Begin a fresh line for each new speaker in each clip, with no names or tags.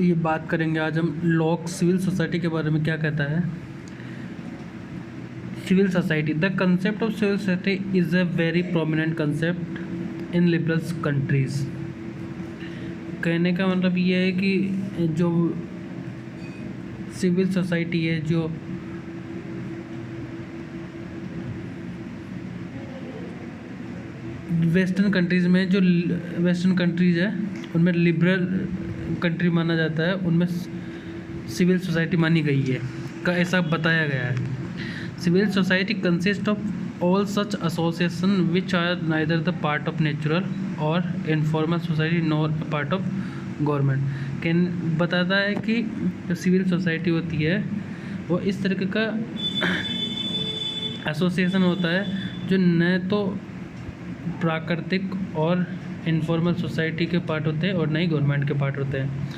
ये बात करेंगे आज हम लॉक सिविल सोसाइटी के बारे में क्या कहता है। Civil society, the concept of civil society is a very prominent concept in liberal countries. कहने का मतलब ये है कि जो सिविल सोसाइटी है, जो वेस्टर्न कंट्रीज़ में, जो वेस्टर्न कंट्रीज़ है उनमें लिबरल कंट्री माना जाता है, उनमें सिविल सोसाइटी मानी गई है का ऐसा बताया गया है। Civil society consist of all such association which are neither the part of natural और informal society nor part of government. कैन बताता है कि जो सिविल सोसाइटी होती है वो इस तरीके का एसोसिएशन होता है जो न तो प्राकृतिक और इनफॉर्मल सोसाइटी के पार्ट होते हैं और न ही गवर्नमेंट के पार्ट होते हैं।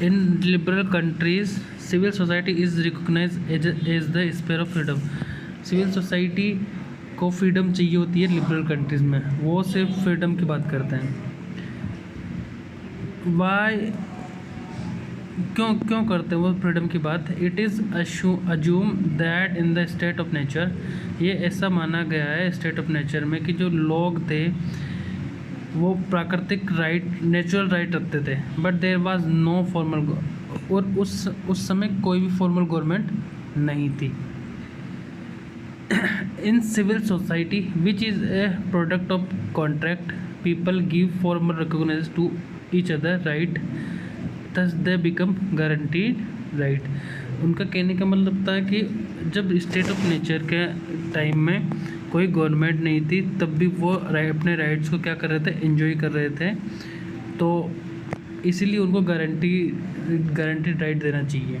In liberal countries civil society is recognise as the sphere of freedom. Civil society को फ्रीडम चाहिए होती है लिबरल कंट्रीज़ में, वो सिर्फ फ्रीडम की बात करते हैं। वाई क्यों करते हैं वो फ्रीडम की बात? It is assume that in the state of nature, ये ऐसा माना गया है स्टेट ऑफ नेचर में कि जो लोग थे वो प्राकृतिक राइट, नेचुरल राइट रखते थे, but there was no formal, और उस समय कोई भी फॉर्मल गवर्नमेंट नहीं थी। In civil society which is a product of contract, people give formal recognise to each other right, thus they become guaranteed right। उनका कहने का मतलब था कि जब स्टेट ऑफ नेचर के टाइम में कोई गवर्नमेंट नहीं थी तब भी वो अपने राइट्स को क्या कर रहे थे, एंजॉय कर रहे थे, तो इसीलिए उनको गारंटीड राइट देना चाहिए।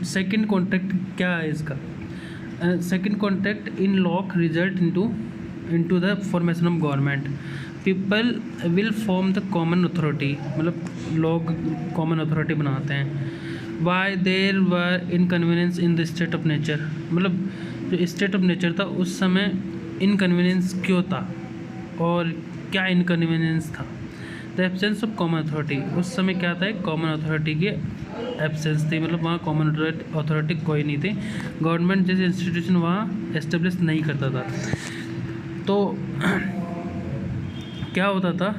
सेकेंड कॉन्ट्रैक्ट क्या है इसका? Second contract in lock result into the formation of government, people will form the common authority, मतलब लोग कॉमन अथॉरिटी बनाते हैं। Why there were inconvenience in the state of nature, मतलब जो स्टेट ऑफ नेचर था उस समय इनकन्वीनियंस क्यों था और क्या इनकन्वीनियंस था? The absence of common authority, उस समय क्या था, कॉमन अथॉरिटी की एब्सेंस थी, मतलब वहाँ कॉमन अथॉरिटी कोई नहीं थी, गवर्नमेंट जैसे इंस्टीट्यूशन वहाँ एस्टेब्लिश नहीं करता था। तो क्या होता था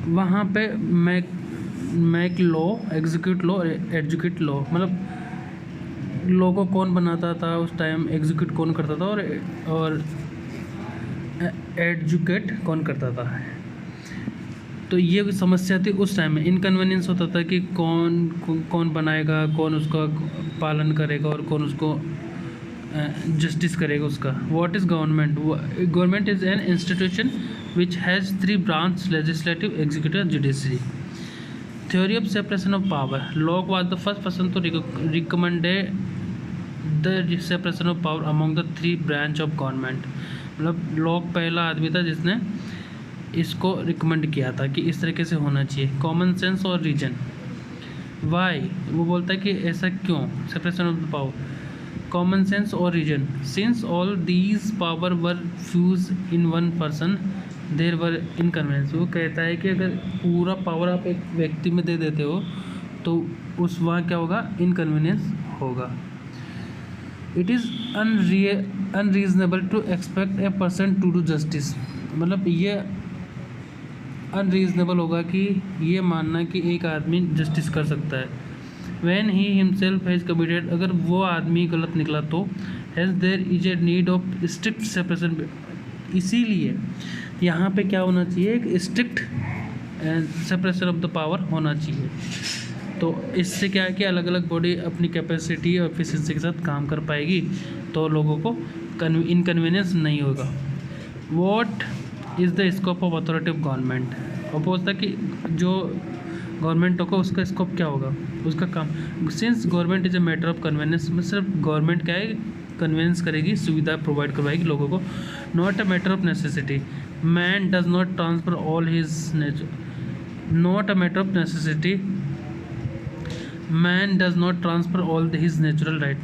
वहाँ पे make law, execute law, educate law, मतलब लॉ को कौन बनाता था उस टाइम, एग्जीक्यूट कौन करता था और एजुकेट कौन करता था। तो ये भी समस्या थी उस टाइम में। इनकन्वीनियंस होता था कि कौन बनाएगा, कौन उसका पालन करेगा और कौन उसको जस्टिस करेगा उसका। What is government? Government is an institution which has 3 branch, legislative, executive, judiciary. Theory of separation of power, Locke was the first person to recommended the separation of power among the 3 branch of government, मतलब Locke पहला आदमी था जिसने इसको recommend किया था कि इस तरीके से होना चाहिए। कॉमन सेंस और रीजन, वाई, वो बोलता है कि ऐसा क्यों, separation of the power, common sense और reason, since all these power were fuse in one person there were inconvenience. वो कहता है कि अगर पूरा पावर आप एक व्यक्ति में दे देते हो तो उस वहाँ क्या होगा, इनकन्वीनियंस होगा। It is unreasonable to expect a person to do justice, मतलब ये अनरीजनेबल होगा कि ये मानना कि एक आदमी जस्टिस कर सकता है। When he himself has committed, अगर वो आदमी गलत निकला तो has their is a need of strict separation, इसीलिए यहाँ पे क्या होना चाहिए, एक strict separation of the power होना चाहिए। तो इससे क्या है कि अलग अलग बॉडी अपनी कैपेसिटी और एफिशिएंसी के साथ काम कर पाएगी, तो लोगों को इनकन्वीनियंस नहीं होगा। What is the scope of authority of government, और पूछता कि जो गवर्नमेंट होगा उसका स्कोप क्या होगा, उसका काम। Since government is a matter of convenience, में सिर्फ गवर्नमेंट क्या है, कन्वीनियंस करेगी, सुविधा प्रोवाइड करवाएगी लोगों को, not a matter of necessity. Man does not transfer all his nature, not a matter of necessity. Man does not transfer all his natural right,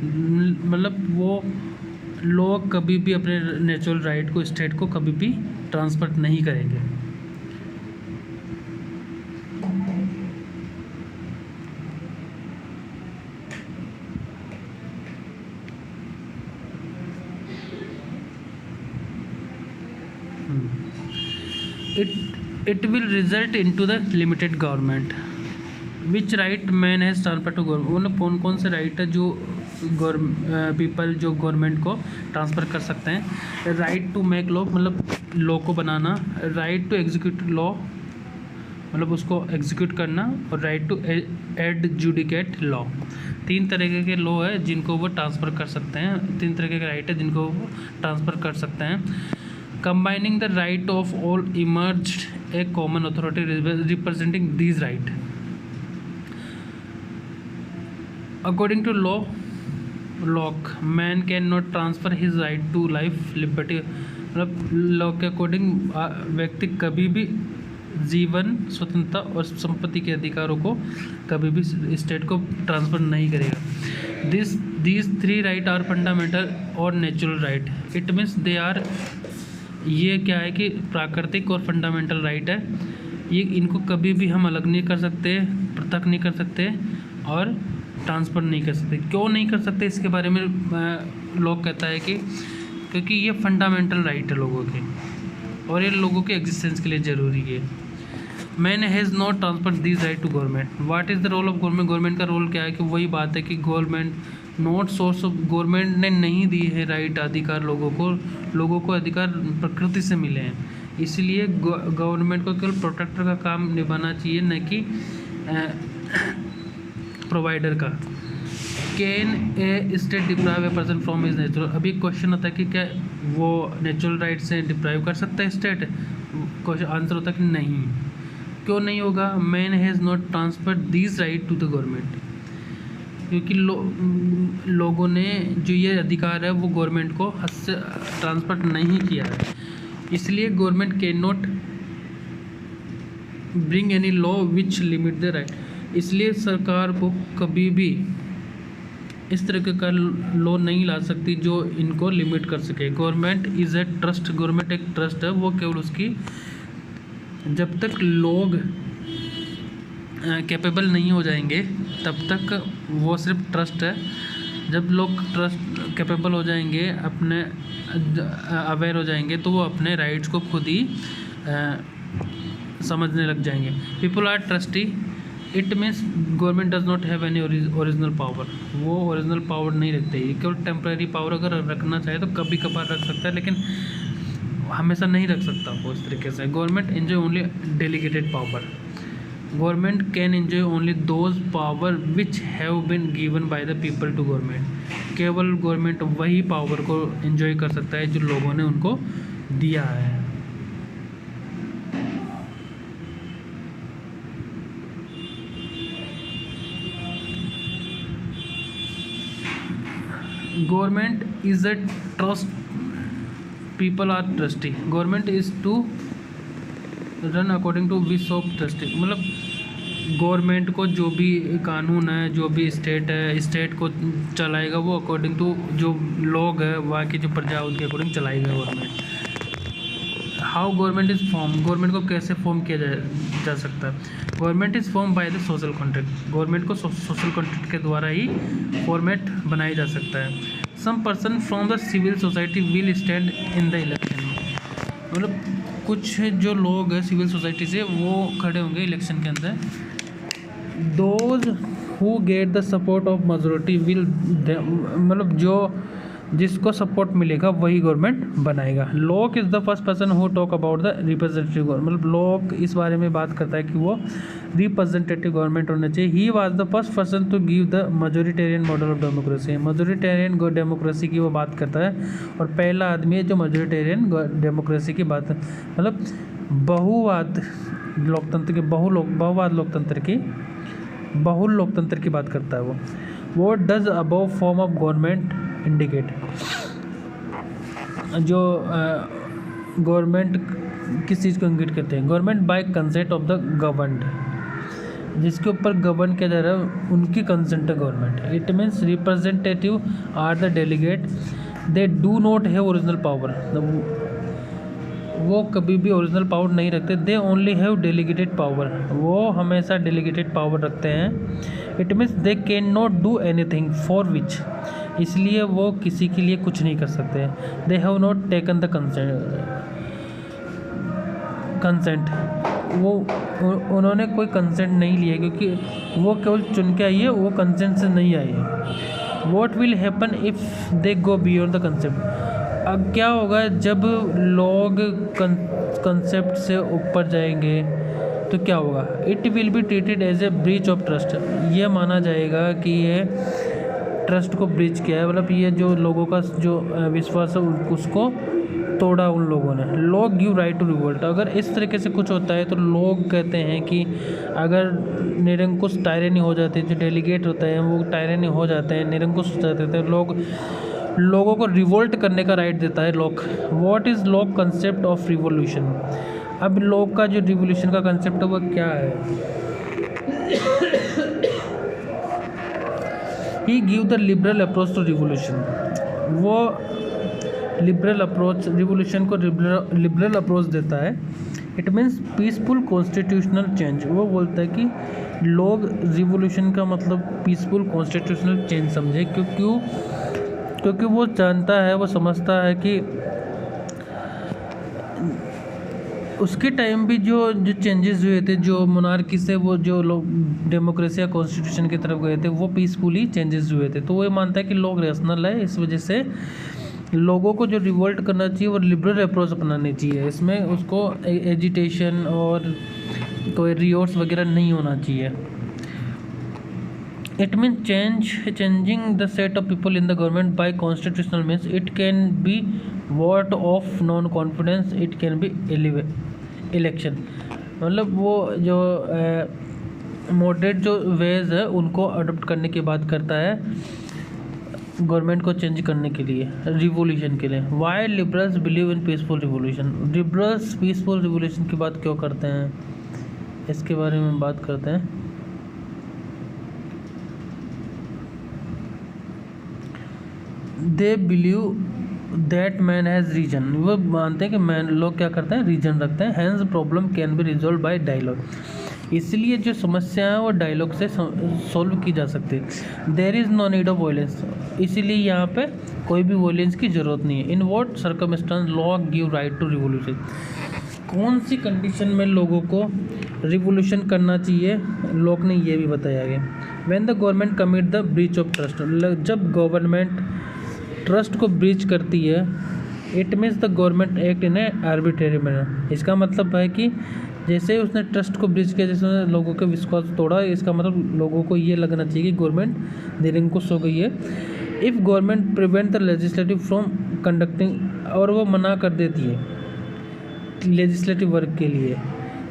मतलब वो लोग कभी भी अपने नेचुरल राइट को, स्टेट को कभी भी ट्रांसफ़र नहीं करेंगे। It will result into the limited government. Which right man has transferred to government, मतलब कौन कौन से राइट है जो पीपल जो गवर्नमेंट को ट्रांसफ़र कर सकते हैं। राइट टू मेक लॉ, मतलब लॉ को बनाना। राइट टू एग्जीक्यूट लॉ, मतलब उसको एग्जीक्यूट करना। और राइट टू एडजुडिकेट लॉ। 3 तरीके के लॉ है जिनको वो ट्रांसफ़र कर सकते हैं, 3 तरीके के राइट है जिनको वो ट्रांसफ़र कर सकते हैं। Combining the right of all emerged a common authority representing these right. According to Locke, man cannot transfer his right to life, liberty. मतलब लॉ के अकॉर्डिंग व्यक्ति कभी भी जीवन, स्वतंत्रता और संपत्ति के अधिकारों को कभी भी स्टेट को ट्रांसफ़र नहीं करेगा। these 3 right are fundamental और natural right. It means they are, ये क्या है कि प्राकृतिक और फंडामेंटल राइट है, ये इनको कभी भी हम अलग नहीं कर सकते, पृथक नहीं कर सकते और ट्रांसफ़र नहीं कर सकते। क्यों नहीं कर सकते इसके बारे में लोग कहता है कि क्योंकि ये फंडामेंटल राइट है लोगों के और ये लोगों के एग्जिस्टेंस के लिए ज़रूरी है। Man has not transfer this right to government. What is the role of government? Government का रोल क्या है कि वही बात है कि government not source of, government ने नहीं दी है राइट, अधिकार लोगों को अधिकार प्रकृति से मिले हैं, इसलिए गवर्नमेंट को केवल प्रोटेक्टर का काम निभाना चाहिए, न कि प्रोवाइडर का। Can a state deprive a person from his natural? अभी क्वेश्चन आता है कि क्या वो नेचुरल राइट से डिप्राइव कर सकता है स्टेट? क्वेश्चन आंसर होता है कि नहीं। क्यों नहीं होगा? Man has not transferred this right to the government, क्योंकि लोगों ने जो ये अधिकार है वो गवर्नमेंट को ट्रांसफर नहीं किया है, इसलिए government can not bring any law which limit the right. इसलिए सरकार को कभी भी इस तरह का लॉ नहीं ला सकती जो इनको लिमिट कर सके। Government is a trust, government एक ट्रस्ट है, वो केवल उसकी जब तक लोग कैपेबल नहीं हो जाएंगे तब तक वो सिर्फ ट्रस्ट है। जब लोग ट्रस्ट कैपेबल हो जाएंगे, अपने अवेयर हो जाएंगे, तो वो अपने राइट्स को खुद ही समझने लग जाएंगे। People are trustee, it means government does not have any original power. वो ओरिजिनल पावर नहीं रखते, ये केवल टेम्प्रेरी पावर अगर रखना चाहे तो कभी कभार रख सकता है, लेकिन हमेशा नहीं रख सकता वो इस तरीके से। Government enjoy only delegated power. Government can enjoy only those power which have been given by the people to government. केवल गवर्नमेंट वही पावर को एंजॉय कर सकता है जो लोगों ने उनको दिया है। Government is a trust, people are trustee. Government is to run according to wish of trustee, मतलब गवर्नमेंट को जो भी कानून है, जो भी स्टेट है, स्टेट को चलाएगा वो अकॉर्डिंग टू जो लोग है, वहाँ की जो प्रजा उनके अकॉर्डिंग चलाएगा government. How government is form, government को कैसे फॉर्म किया जा सकता है? Government is form by the social contract. Government को सोशल कॉन्ट्रैक्ट के द्वारा ही फॉर्मेट बनाया जा सकता है। Some person from the civil society will stand in the election, मतलब कुछ जो लोग हैं सिविल सोसाइटी से वो खड़े होंगे इलेक्शन के अंदर। Those who get the support of majority will, मतलब जो जिसको सपोर्ट मिलेगा वही गवर्नमेंट बनाएगा। Lok is the first person who talk about the representative government, मतलब लॉक इस बारे में बात करता है कि वो रिप्रेजेंटेटिव गवर्नमेंट होना चाहिए। He was the first person to give the majoritarian model of democracy. Majoritarian democracy की वो बात करता है और पहला आदमी है जो मेजोरिटेरियन डेमोक्रेसी की बात, मतलब बहुवाद लोकतंत्र के बहुवाद बहुल लोकतंत्र की बात करता है वो does above form of government indicate, जो गवर्नमेंट किस चीज़ को इंगित करते हैं? Government by consent of the governed, जिसके ऊपर गवर्न किया जा रहा है उनकी कंसेंट है government. It means representative are the delegate, they do not have original power, वो कभी भी ओरिजिनल पावर नहीं रखते। They only have delegated power, वो हमेशा डेलीगेटेड पावर रखते हैं। It means they can not do anything for which, इसलिए वो किसी के लिए कुछ नहीं कर सकते। They have not taken the consent, वो उन्होंने कोई कंसेंट नहीं लिया क्योंकि वो केवल चुन के आई है, वो कंसेंट से नहीं आई है। What will happen if they go beyond the concept, अब क्या होगा जब लोग कंसेप्ट से ऊपर जाएंगे तो क्या होगा। It will be treated as a breach of trust, ये माना जाएगा कि ये ट्रस्ट को ब्रीच किया है, मतलब ये जो लोगों का जो विश्वास है उसको तोड़ा उन लोगों ने। लोग गिव राइट टू रिवोल्ट, अगर इस तरीके से कुछ होता है तो लोग कहते हैं कि अगर निरंकुश टायरनी हो जाती है, जो डेलीगेट होते हैं वो टायरनी हो जाते हैं, निरंकुश हो जाते हैं, लोगों को रिवोल्ट करने का राइट देता है Locke. What is Locke concept of revolution, अब लॉक का जो रिवोल्यूशन का कंसेप्ट है वो क्या है। He give the liberal approach to revolution, वो लिबरल अप्रोच रिवोल्यूशन को लिबरल अप्रोच देता है। It means peaceful constitutional change, वो बोलता है कि लोग रिवोल्यूशन का मतलब पीसफुल कॉन्स्टिट्यूशनल चेंज समझे, क्योंकि वो जानता है, वो समझता है कि उसके टाइम भी जो चेंजेस हुए थे, जो मोनार्की से वो जो लोग डेमोक्रेसी या कॉन्स्टिट्यूशन की तरफ गए थे, वो पीसफुली चेंजेस हुए थे। तो वो ये मानता है कि लोग रेशनल है, इस वजह से लोगों को जो रिवोल्ट करना चाहिए वो लिबरल अप्रोच अपनानी चाहिए, इसमें उसको एजिटेशन और कोई रियोट्स वगैरह नहीं होना चाहिए। It means changing the set of people in the government by constitutional means. It can be vote of non-confidence, it can be election, मतलब वो जो मॉडरेट जो वेज है उनको अडोप्ट करने की बात करता है गवर्नमेंट को चेंज करने के लिए, रिवोल्यूशन के लिए। Why liberals believe in peaceful revolution, liberals peaceful revolution की बात क्यों करते हैं, इसके बारे में बात करते हैं। They believe that man has reason, वो मानते हैं कि मैन, लोग क्या करते हैं, रीजन रखते हैं। Hence problem can be resolve by dialogue, इसलिए जो समस्या है वो डायलॉग से सॉल्व की जा सकती है। There is no need of violence, इसीलिए यहाँ पे कोई भी वायलेंस की ज़रूरत नहीं है। In what circumstance law give right to revolution, कौन सी कंडीशन में लोगों को रिवोल्यूशन करना चाहिए, लोग ने ये भी बताया गया। When the government commit the breach of trust, जब गवर्नमेंट ट्रस्ट को ब्रीच करती है, it means the government act in A arbitrary manner, इसका मतलब है कि जैसे ही उसने ट्रस्ट को ब्रीच किया, जैसे उसने लोगों के विश्वास तोड़ा, इसका मतलब लोगों को ये लगना चाहिए कि गवर्नमेंट निरंकुश हो गई है। If government prevent the legislative from conducting, और वो मना कर देती है लेजिस्लेटिव वर्क के लिए।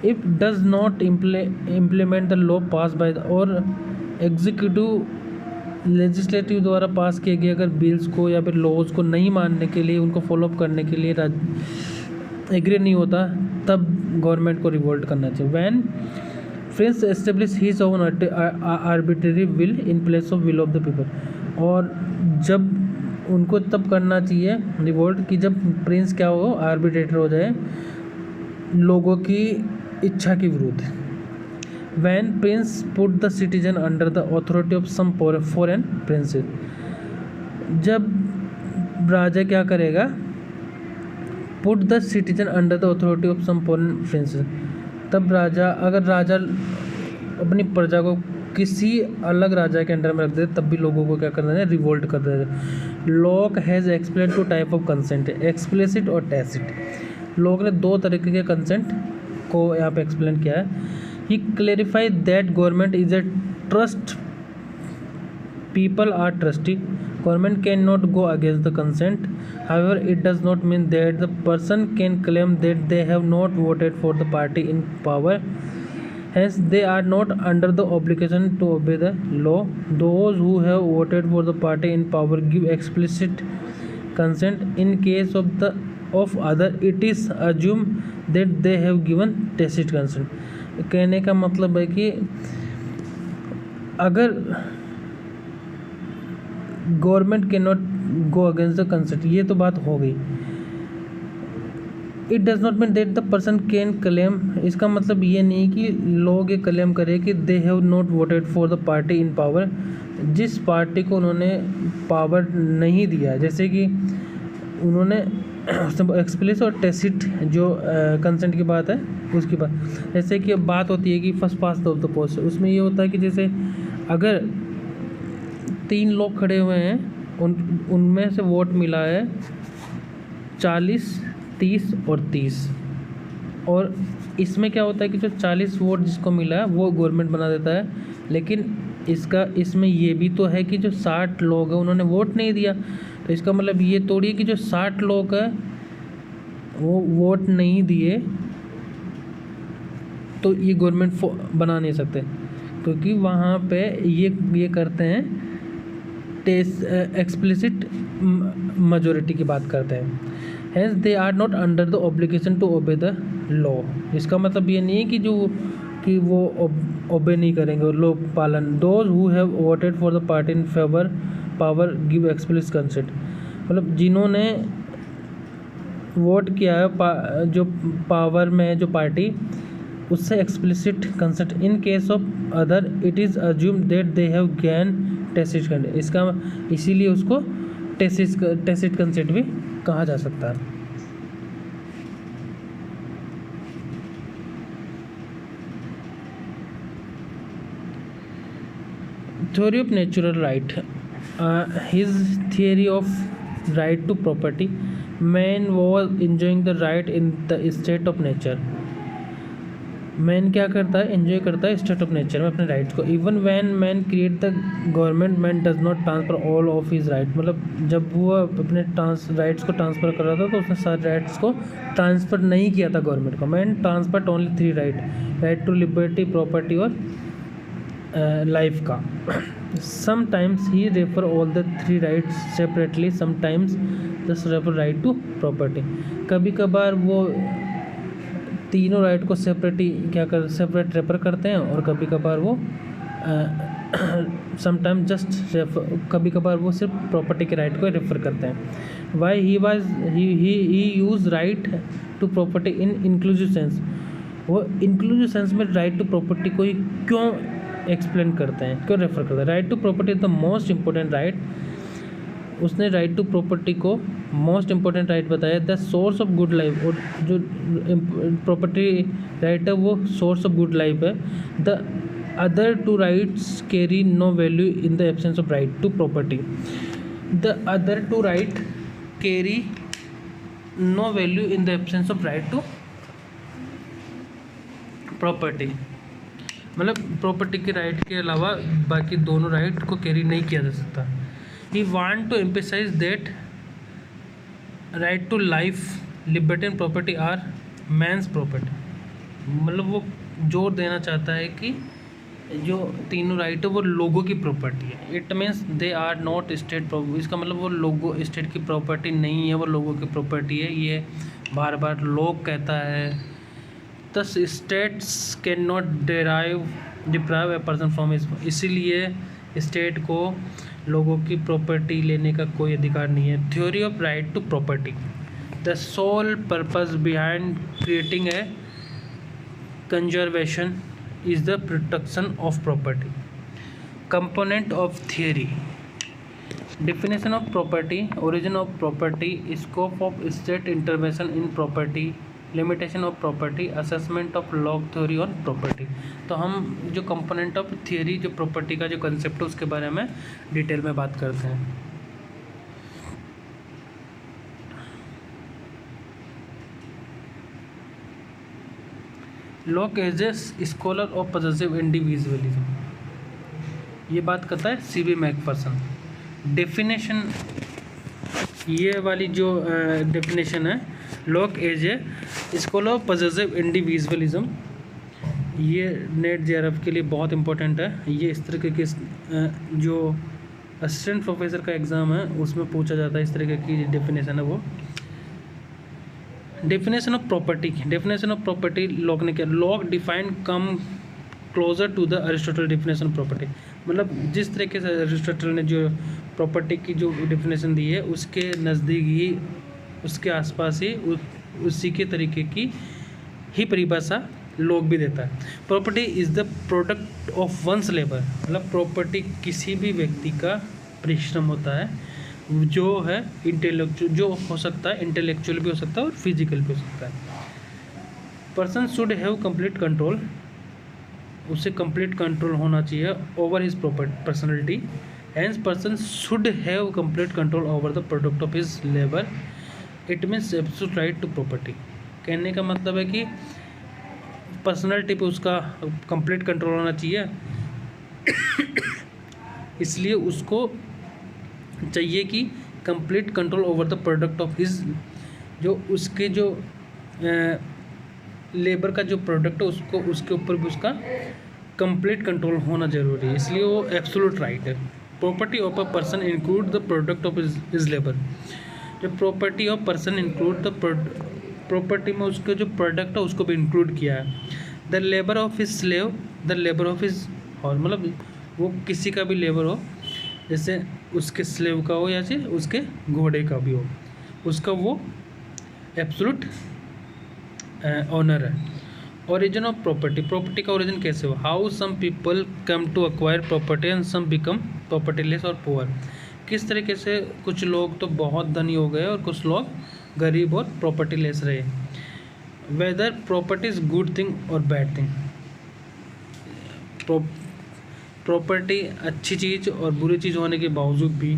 If does not implement the law pass by the, और एग्जीक्यूटिव लेजिस्लेटिव द्वारा पास किए गए अगर बिल्स को या फिर लॉज को नहीं मानने के लिए, उनको फॉलोअप करने के लिए एग्री नहीं होता, तब गवर्नमेंट को रिवोल्ट करना चाहिए। When Prince establish his own arbitrary will in place of will of the people, और जब उनको तब करना चाहिए रिवोल्ट कि जब प्रिंस क्या हो, आर्बिट्रेटर हो जाए लोगों की इच्छा के विरुद्ध। When prince put the citizen under the authority of some foreign princes, जब राजा क्या करेगा, put the citizen under the authority of some foreign princes, तब राजा, अगर राजा अपनी प्रजा को किसी अलग राजा के अंडर में रख दे, तब भी लोगों को क्या करना है, रिवोल्ट कर देगा। Locke has explain two type of consent, explicit और टैसिट। लोग ने दो तरीके के कंसेंट को यहाँ पे एक्सप्लेन किया है। He clarified that government is a trust, people are trusty, government cannot go against the consent. However, it does not mean that the person can claim that they have not voted for the party in power, hence they are not under the obligation to obey the law. Those who have voted for the party in power give explicit consent. In case of other, it is assumed that they have given tacit consent. कहने का मतलब है कि अगर government can not go against the consent, ये तो बात हो गई। It does not mean that the person can claim, इसका मतलब ये नहीं कि लोग ये क्लेम करें कि दे have not voted for the party in power, जिस पार्टी को उन्होंने पावर नहीं दिया। जैसे कि उन्होंने एक्सप्लिसिट और टेसिट जो कंसेंट की बात है उसकी बात, जैसे कि बात होती है कि फर्स्ट पास द पोस्ट, उसमें ये होता है कि जैसे अगर 3 लोग खड़े हुए हैं, उनमें से वोट मिला है 40, 30 और 30, और इसमें क्या होता है कि जो 40 वोट जिसको मिला है वो गवर्नमेंट बना देता है। लेकिन इसमें ये भी तो है कि जो 60 लोग हैं उन्होंने वोट नहीं दिया, तो इसका मतलब ये थोड़ी है कि जो 60 लोग हैं वो वोट नहीं दिए तो ये गवर्नमेंट बना नहीं सकते, क्योंकि वहाँ पे ये करते हैं एक्सप्लिसिट मेजॉरिटी की बात करते हैं। Hence they are not under the obligation to obey the law. इसका मतलब ये नहीं है कि वो ओबे नहीं करेंगे लॉ पालन। Those who have voted for the party in favour power give explicit consent, मतलब जिन्होंने वोट किया है जो पावर में जो पार्टी, उससे explicit consent. In case of other it is assume that they have gain tacit consent, इसका इसीलिए उसको टेसिट कंसेंट भी कहा जा सकता है। Theory of natural right, his theory of right to property, man was enjoying the right in the state of nature. Man क्या करता है, एंजॉय करता है स्टेट ऑफ नेचर में अपने राइट्स को। Even when man create the government, man does not transfer all of his right, मतलब जब वो अपने राइट्स को ट्रांसफ़र कर रहा था तो उसने सारे राइट्स को ट्रांसफ़र नहीं किया था गवर्नमेंट को। Man transferred only 3 right to liberty, property और लाइफ का। Sometimes he refer all the 3 rights separately, sometimes just refer right to property. कभी कभार वो तीनों राइट को सेपरेट रेफर करते हैं, और कभी कभार वो समटाइम कभी कभार वो सिर्फ प्रॉपर्टी के राइट को रेफर करते हैं। Why he use right to property in inclusive sense, वो इंक्लूसिव सेंस में राइट टू प्रॉपर्टी को ही क्यों एक्सप्लेन करते हैं, क्यों रेफर करते हैं। Right to property is the most important right, उसने राइट टू प्रॉपर्टी को मोस्ट इंपॉर्टेंट राइट बताया। The source of good life, और जो प्रॉपर्टी राइट है वो सोर्स ऑफ गुड लाइफ है। The other 2 rights carry no value in the absence of right to property. The other 2 right carry no value in the absence of right to property, मतलब property के right के अलावा बाकी दोनों right को carry नहीं किया जा सकता। He want to emphasize that right to life, liberty and property are man's property, मतलब वो जोर देना चाहता है कि जो तीनों राइट है वो लोगों की प्रॉपर्टी है। It means they are not state property, इसका मतलब वो लोगों स्टेट की प्रॉपर्टी नहीं है, वो लोगों की प्रॉपर्टी है। ये बार बार लोग कहता है। Thus states cannot deprive a person from his, इसीलिए स्टेट को लोगों की प्रॉपर्टी लेने का कोई अधिकार नहीं है। Theory of right to property, the sole purpose behind creating a conservation is the protection of property. Component of theory, definition of property, origin of property, scope of state intervention in property, limitation of property, assessment of log theory on property। तो हम जो component of theory, जो property का जो concept है उसके बारे में डिटेल में बात करते हैं। Locke as a scholar of positive individualism, ये बात करता है सीबी मैकफर्सन। डेफिनेशन, ये वाली जो डेफिनेशन है, Locke as a scholar of positive individualism, ये नेट जेआरएफ के लिए बहुत इंपॉर्टेंट है। ये इस तरह के जो असिस्टेंट प्रोफेसर का एग्ज़ाम है उसमें पूछा जाता है, इस तरह की डेफिनेशन है वो। Definition of property, definition of property Locke ने किया। Locke defined come closer to the Aristotle definition of property, मतलब जिस तरीके से एरिस्टोटल ने जो प्रॉपर्टी की जो डेफिनेशन दी है उसके नज़दीक ही, उसके आसपास ही उसी के तरीके की ही परिभाषा लोग भी देता है। Property is the product of one's labour, मतलब प्रॉपर्टी किसी भी व्यक्ति का परिश्रम होता है जो है इंटेलेक्चुअल, जो हो सकता है इंटेलेक्चुअल भी हो सकता है और फिजिकल भी हो सकता है। Person should have complete control, उसे कंप्लीट कंट्रोल होना चाहिए over his personality. Hence person should have complete control over the product of his labour. It means absolute right to property. कहने का मतलब है कि पर्सनैलिटी पे उसका कंप्लीट कंट्रोल होना चाहिए, इसलिए उसको चाहिए कि complete control over the product of his, जो उसके जो लेबर का जो प्रोडक्ट है उसको, उसके ऊपर भी उसका कंप्लीट कंट्रोल होना जरूरी है, इसलिए वो एब्सोल्यूट राइट है। Property of a person include the product of his labour. जो property of person include the property में उसके जो प्रोडक्ट है उसको भी इंक्लूड किया है। The labour of his slave, the labour of his, और मतलब वो किसी का भी लेबर हो, जैसे उसके स्लेव का हो या फिर उसके घोड़े का भी हो, उसका वो एब्सोल्यूट ऑनर है। ओरिजिन ऑफ प्रॉपर्टी, प्रॉपर्टी का ओरिजिन कैसे हो? How some people come to acquire property and some become propertyless और पुअर। किस तरीके से कुछ लोग तो बहुत धनी हो गए और कुछ लोग गरीब और प्रॉपर्टीलेस रहे। Whether property is good thing और बैड थिंग, प्रॉपर्टी अच्छी चीज़ और बुरी चीज़ होने के बावजूद भी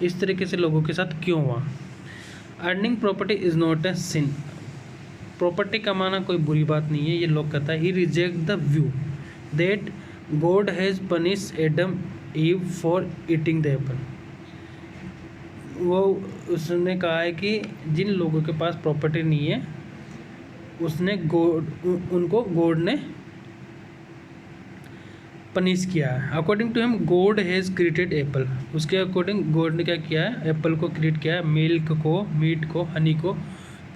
इस तरीके से लोगों के साथ क्यों हुआ। Earning property is not a sin, प्रॉपर्टी कमाना कोई बुरी बात नहीं है, ये लोग कहता है। He reject the view that God has punish Adam Eve for eating the apple. वो उसने कहा है कि जिन लोगों के पास प्रॉपर्टी नहीं है उसने उनको गॉड ने पनिश किया है। According to him God has created apple, उसके अकॉर्डिंग गॉड ने क्या किया है, एप्पल को क्रिएट किया है, मिल्क को, मीट को, हनी को,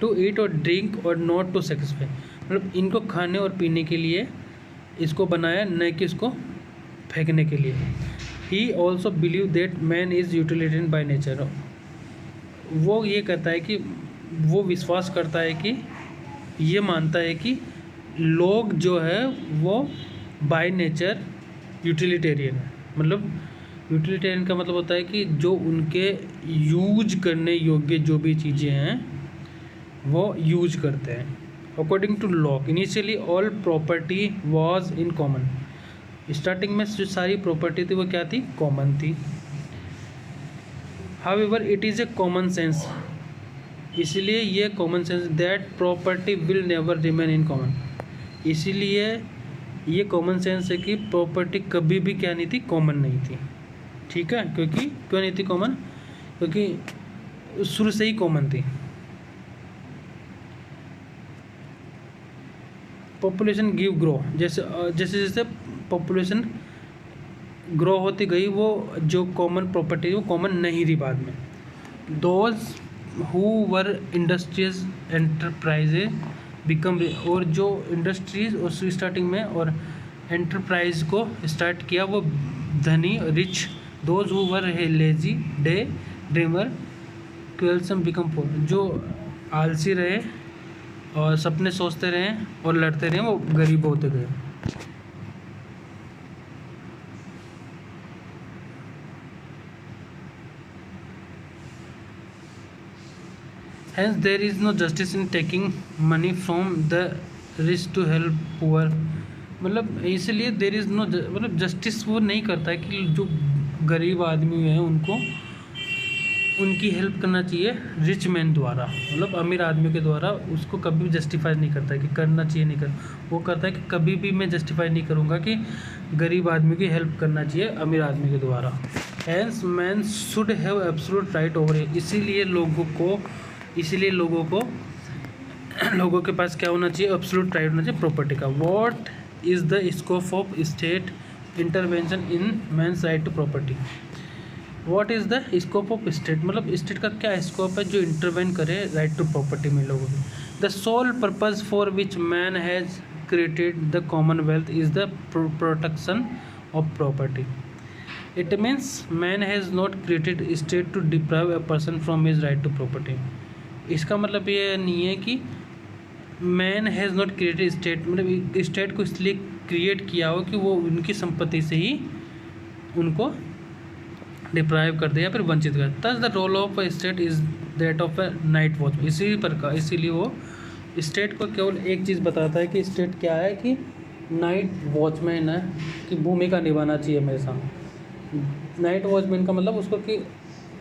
टू ईट और ड्रिंक और नॉट टू सेटिस्फाई, मतलब इनको खाने और पीने के लिए इसको बनाया, न कि इसको फेंकने के लिए। He also believe that man is utilitarian by nature, वो ये कहता है कि वो विश्वास करता है कि ये मानता है कि लोग जो है वो बाय नेचर यूटिलिटेरियन है। मतलब यूटिलिटेरियन का मतलब होता है कि जो उनके यूज करने योग्य जो भी चीज़ें हैं वो यूज करते हैं। According to Locke initially all property was in common, starting में जो सारी प्रॉपर्टी थी वो क्या थी, कॉमन थी। However it is a common sense, इसलिए ये common sense that property will never remain in common, इसीलिए ये कॉमन सेंस है कि प्रॉपर्टी कभी भी क्या नहीं थी, कॉमन नहीं थी। ठीक है, क्योंकि क्यों नहीं थी कॉमन, क्योंकि शुरू से ही कॉमन थी। पॉपुलेशन गिव ग्रो, जैसे जैसे जैसे पॉपुलेशन ग्रो होती गई वो जो कॉमन प्रॉपर्टी वो कॉमन नहीं रही बाद में। Those who were industries enterprises become, और जो इंडस्ट्रीज और स्टार्टिंग में और एंटरप्राइज को स्टार्ट किया वो धनी, rich. Those who were lazy day dreamer quarrelsome become poor, जो आलसी रहे और सपने सोचते रहे और लड़ते रहे वो गरीब होते गए। Hence there is no justice in taking money from the rich to help poor, मतलब इसलिए देर इज़ नो, मतलब जस्टिस वो नहीं करता है कि जो गरीब आदमी हैं उनको उनकी हेल्प करना चाहिए रिच मैन द्वारा, मतलब अमीर आदमी के द्वारा, उसको कभी भी जस्टिफाई नहीं करता है कि करना चाहिए नहीं कर, वो करता है कि कभी भी मैं जस्टिफाई नहीं करूँगा कि गरीब आदमी की हेल्प करना चाहिए अमीर आदमी के द्वारा। Hence man should have absolute right over it, इसीलिए लोगों के पास क्या होना चाहिए, एब्सोल्यूट राइट होना चाहिए प्रॉपर्टी का। What is the scope of state intervention in man's right to property. What is the scope of state, मतलब स्टेट का क्या स्कोप है जो इंटरवेन करे राइट टू प्रॉपर्टी में लोगों को। The sole purpose for which man has created the commonwealth is the protection of property, it means man has not created state to deprive a person from his right to property. इसका मतलब ये नहीं है कि man has not created state, मतलब state को इसलिए create किया हो कि वो उनकी संपत्ति से ही उनको डिप्राइव कर दे या फिर वंचित कर। Thus the role of a state is that of a night watchman. इसी प्रकार इसीलिए वो स्टेट को केवल एक चीज़ बताता है कि स्टेट क्या है, कि नाइट वॉचमैन है, कि भूमिका निभाना चाहिए हमेशा। नाइट वॉचमैन का मतलब उसको कि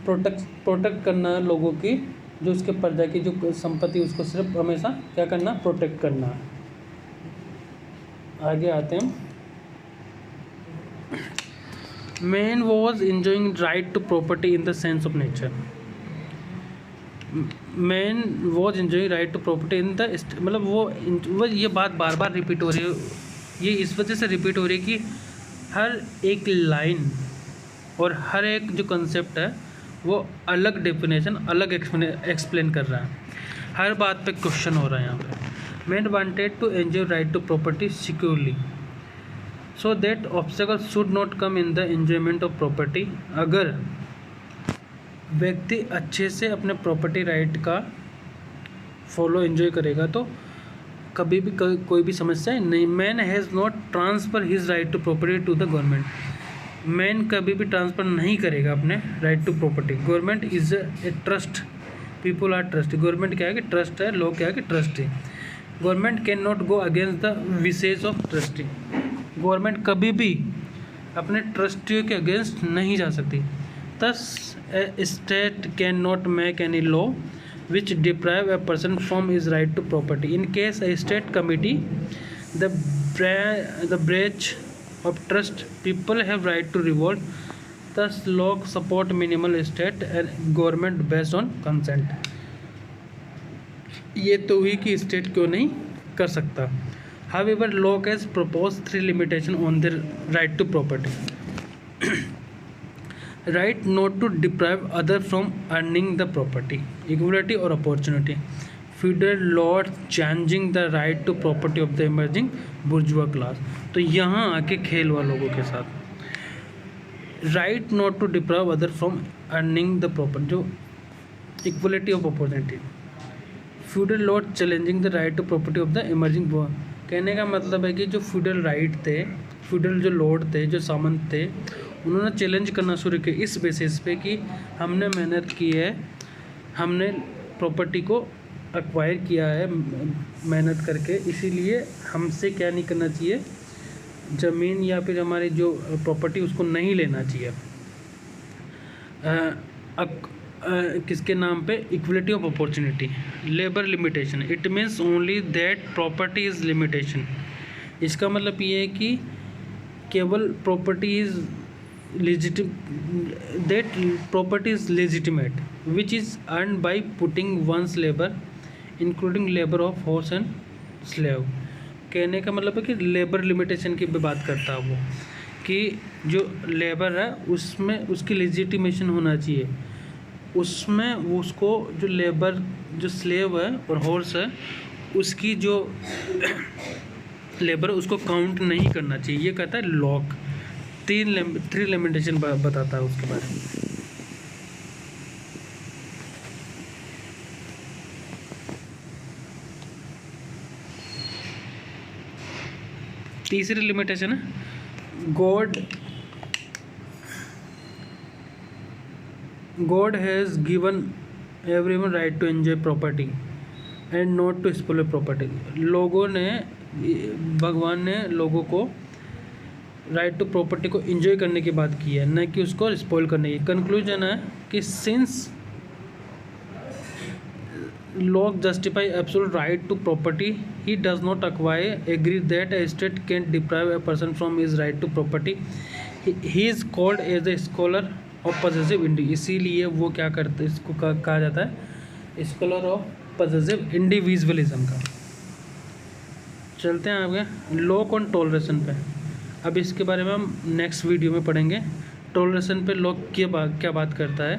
प्रोटेक्ट करना है लोगों की, जो उसके प्रजा की जो संपत्ति उसको सिर्फ हमेशा क्या करना, प्रोटेक्ट करना है। आगे आते हैं। Man was enjoying right to property in the sense of nature. Man was enjoying right to property in the, मतलब वो ये बात बार बार रिपीट हो रही है, ये इस वजह से रिपीट हो रही है कि हर एक लाइन और हर एक जो कंसेप्ट है वो अलग डेफिनेशन, अलग एक्सप्लेन कर रहा है। हर बात पे क्वेश्चन हो रहा है यहाँ पे। Man wanted to enjoy right to property securely so that obstacle should not come in the enjoyment of property. अगर व्यक्ति अच्छे से अपने प्रॉपर्टी राइट का फॉलो एंजॉय करेगा तो कभी भी कोई भी समस्या नहीं। Man has not transfer his right to property to the government. Man कभी भी ट्रांसफ़र नहीं करेगा अपने right to property. Government is a trust, people are trust. Government क्या है कि ट्रस्ट है, लोग क्या है कि ट्रस्ट है। Government can not go against the wishes of trustee. Government कभी भी अपने ट्रस्टियों के अगेंस्ट नहीं जा सकती। Thus A state can not make any law which deprive a person from his right to property. In case a state committee the breach of trust, people have right to revolt. Thus law support minimal state and government based on consent. ये तो हुई कि state क्यों नहीं कर सकता। However, law has proposed 3 limitations on the right to property. Right not to deprive other from earning the property, equality और opportunity, feudal law changing the right to property of the emerging bourgeois class. तो यहाँ आके खेल हुआ लोगों के साथ। Right not to deprive other from earning the property, जो equality of opportunity, feudal law challenging the right to property of the emerging. कहने का मतलब है कि जो फ्यूडल राइट थे, फ्यूडल जो लॉर्ड थे, जो सामंत थे, उन्होंने चैलेंज करना शुरू किया इस बेसिस पे कि हमने मेहनत की है, हमने प्रॉपर्टी को एक्वायर किया है मेहनत करके, इसीलिए हमसे क्या नहीं करना चाहिए, ज़मीन या फिर हमारी जो प्रॉपर्टी उसको नहीं लेना चाहिए। किसके नाम पे? Equality of opportunity. Labour limitation, it means only that property is limitation. इसका मतलब ये है कि केवल property is that property is legitimate which is earned by putting one's labor including labor of horse and slave। कहने का मतलब है कि लेबर लिमिटेशन की भी बात करता है वो, कि जो लेबर है उसमें उसकी लेजिटिमेशन होना चाहिए, उसमें उसको जो लेबर जो स्लेव है और हॉर्स है उसकी जो लेबर उसको काउंट नहीं करना चाहिए। ये कहता है लॉक। 3 लिमिटेशन बताता है उसके बारे में। तीसरी लिमिटेशन है God has given everyone right to enjoy property and not to spoil property. भगवान ने लोगों को राइट टू प्रॉपर्टी को एंजॉय करने की बात की है, न कि उसको स्पॉइल करने की। कंक्लूजन है कि since law justify absolute right to property, he does not acquire agree that a state can deprive a person from his right to property. He is called as a scholar of possessive इंडी। इसीलिए वो क्या करते, इसको कहा जाता है scholar of possessive individualism का। चलते हैं आगे लॉ ऑन टॉलरेशन पे। अब इसके बारे में हम नेक्स्ट वीडियो में पढ़ेंगे। टॉलरेशन पे लॉ क्या बात करता है।